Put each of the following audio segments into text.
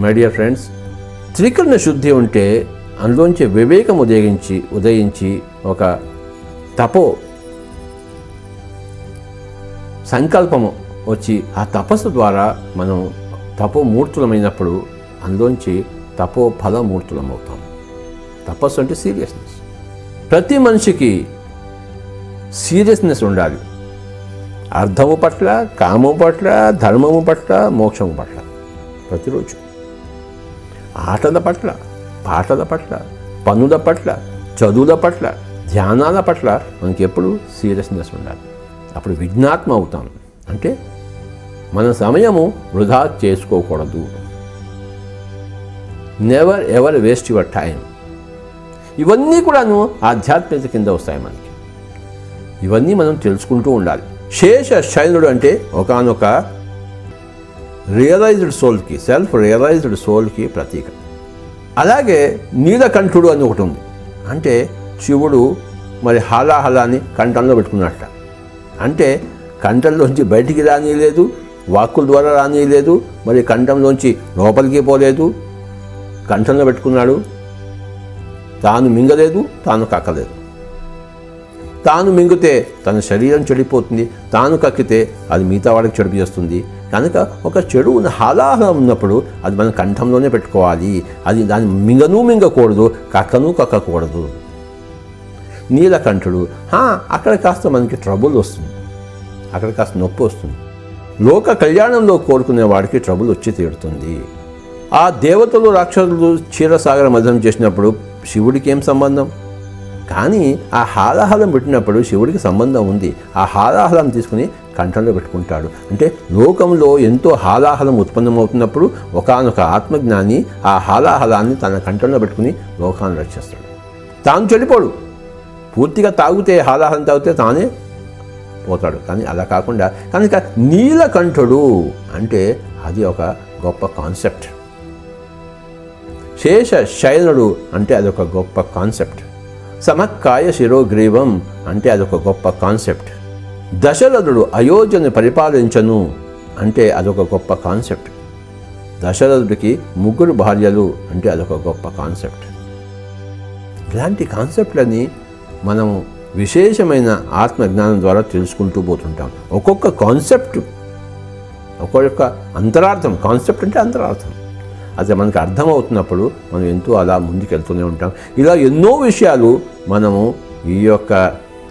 My dear friends, త్రికరణ శుద్ధి ఉంటే అందులోంచి వివేకం ఉదయించి ఒక తపో సంకల్పము వచ్చి ఆ తపస్సు ద్వారా మనం తపోమూర్తులమైనప్పుడు అందులోంచి తపో ఫలమూర్తులమవుతాం. తపస్సు అంటే సీరియస్నెస్. ప్రతి మనిషికి సీరియస్నెస్ ఉండాలి. అర్థము పట్ల, కామము పట్ల, ధర్మము పట్ల, మోక్షము పట్ల. ప్రతిరోజు ఆటల పట్ల, పాటల పట్ల, పనుల పట్ల, చదువుల పట్ల, ధ్యానాల పట్ల మనకి ఎప్పుడు సీరియస్నెస్ ఉండాలి. అప్పుడు విజ్ఞాత్మ అవుతాం. అంటే మన సమయము వృధా చేసుకోకూడదు. Never ever waste your time. ఇవన్నీ కూడాను ఆధ్యాత్మికత కింద వస్తాయి మనకి. ఇవన్నీ మనం తెలుసుకుంటూ ఉండాలి. శేష శైలుడు అంటే ఒకానొక రియలైజ్డ్ సోల్కి, సెల్ఫ్ రియలైజ్డ్ సోల్కి ప్రతీక. అలాగే నీలకంఠుడు అని ఒకటి ఉంది. అంటే శివుడు మరి హాలాహలాన్ని కంఠంలో పెట్టుకున్నట్ట. అంటే కంఠంలోంచి బయటికి రానియలేదు, వాక్కుల ద్వారా రానియలేదు, మరి కంఠంలోంచి లోపలికి పోలేదు. కంఠంలో పెట్టుకున్నాడు. తాను మింగలేదు, తాను కక్కలేదు. తాను మింగితే తన శరీరం చెడిపోతుంది, తాను కక్కితే అది మిగతా వాడికి చెడు చేస్తుంది. కనుక ఒక చెడు హాలాహలం ఉన్నప్పుడు అది మన కంఠంలోనే పెట్టుకోవాలి. అది దాన్ని మింగకూడదు, కక్కకూడదు. నీలకంఠుడు అక్కడ కాస్త మనకి ట్రబుల్ వస్తుంది, అక్కడ కాస్త నొప్పి వస్తుంది. లోక కళ్యాణంలో కోరుకునే వాడికి ట్రబుల్ వచ్చి తీరుతుంది. ఆ దేవతలు రాక్షసులు క్షీరసాగర మధనం చేసినప్పుడు శివుడికి ఏం సంబంధం? కానీ ఆ హాలాహలం పెట్టినప్పుడు శివుడికి సంబంధం ఉంది. ఆ హాలాహలం తీసుకుని కంఠంలో పెట్టుకుంటాడు. అంటే లోకంలో ఎంతో హాలాహలం ఉత్పన్నమవుతున్నప్పుడు ఒకానొక ఆత్మజ్ఞాని ఆ హాలాహలాన్ని తన కంఠంలో పెట్టుకుని లోకాన్ని రక్షిస్తాడు. తాను చెడిపోడు. పూర్తిగా హాలాహలం తాగితే తానే పోతాడు. కానీ అలా కాకుండా కనుక నీలకంఠుడు అంటే అది ఒక గొప్ప కాన్సెప్ట్. శేష శయనుడు అంటే అదొక గొప్ప కాన్సెప్ట్. సమక్కాయ శిరోగ్రీవం అంటే అదొక గొప్ప కాన్సెప్ట్. దశరథుడు అయోధ్యను పరిపాలించను అంటే అదొక గొప్ప కాన్సెప్ట్. దశరథుడికి 3 భార్యలు అంటే అదొక గొప్ప కాన్సెప్ట్. ఇలాంటి కాన్సెప్ట్లని మనం విశేషమైన ఆత్మజ్ఞానం ద్వారా తెలుసుకుంటూ పోతుంటాం. ఒక్కొక్క కాన్సెప్ట్ ఒక్కొక్క అంతరార్థం. కాన్సెప్ట్ అంటే అంతరార్థం. అది మనకు అర్థమవుతున్నప్పుడు మనం ఎంతో అలా ముందుకెళ్తూనే ఉంటాం. ఇలా ఎన్నో విషయాలు మనము ఈ యొక్క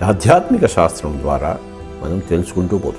ఆధ్యాత్మిక శాస్త్రం ద్వారా మనం తెలుసుకుంటూ పోతుంటాం.